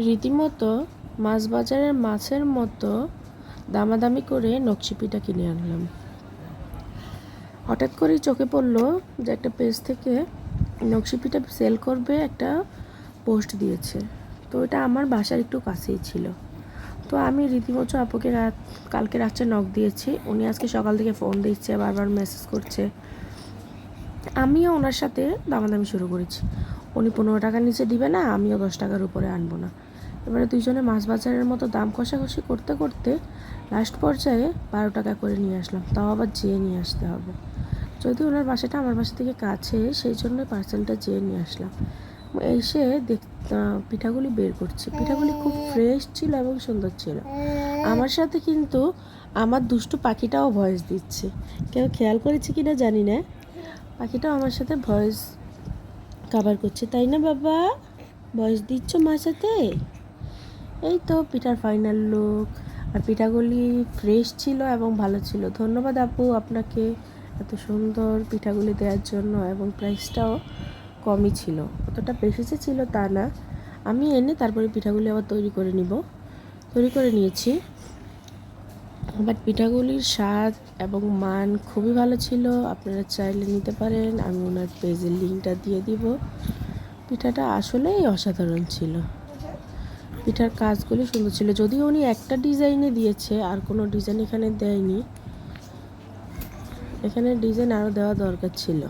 রীতিমতো মাছ বাজারের মাছের মতো দামাদামি করে নকশি পিঠা কিনে আনলাম। হঠাৎ করেই চোখে পড়লো যে একটা পেজ থেকে নকশি পিঠা সেল করবে একটা পোস্ট দিয়েছে। তো এটা আমার বাসার একটু কাছেই ছিল। তো আমি রীতিমতো আপুকে কালকে রাত্রে নক দিয়েছি। উনি আজকে সকাল থেকে ফোন দিচ্ছে, বারবার মেসেজ করছে। আমিও ওনার সাথে দামাদামি শুরু করেছি। উনি 15 টাকার নিচে দিবে না, আমিও 10 টাকার উপরে আনবো না। এবারে দুইজনে মাছ বাজারের মতো দাম কষাকষি করতে করতে লাস্ট পর্যায়ে 12 টাকা করে নিয়ে আসলাম। তাও আবার যেয়ে নিয়ে আসতে হবে। যদি ওনার বাসাটা আমার বাসা থেকে কাছে, সেই জন্য পার্সেলটা যেয়ে নিয়ে আসলাম। এসে পিঠাগুলি বের করছি। পিঠাগুলি খুব ফ্রেশ ছিল এবং সুন্দর ছিল। আমার সাথে কিন্তু আমার দুষ্টু পাখিটাও ভয়েস দিচ্ছে। কেউ খেয়াল করেছে কিনা জানি না, পাখিটাও আমার সাথে ভয়েস কভার করছে, তাই না বাবা? ভয়েস দিচ্ছ মার সাথে। এই তো পিঠার ফাইনাল লুক। আর পিঠাগুলি ফ্রেশ ছিল এবং ভালো ছিল। ধন্যবাদ আপু আপনাকে এত সুন্দর পিঠাগুলি দেওয়ার জন্য, এবং প্রাইসটাও কমই ছিল, অতটা বেশি যে ছিল তা না। আমি এনে তারপরে পিঠাগুলি আবার তৈরি করে নিয়েছি। বাট পিঠাগুলির স্বাদ এবং মান খুবই ভালো ছিল। আপনারা চাইলে নিতে পারেন, আমি ওনার পেজের লিঙ্কটা দিয়ে দিব। পিঠাটা আসলেই অসাধারণ ছিল। পিঠার কাজগুলি সুন্দর ছিল, যদিও উনি একটা ডিজাইনে দিয়েছে, আর কোনো ডিজাইন এখানে দেয়নি। এখানে ডিজাইন আরও দেওয়া দরকার ছিল।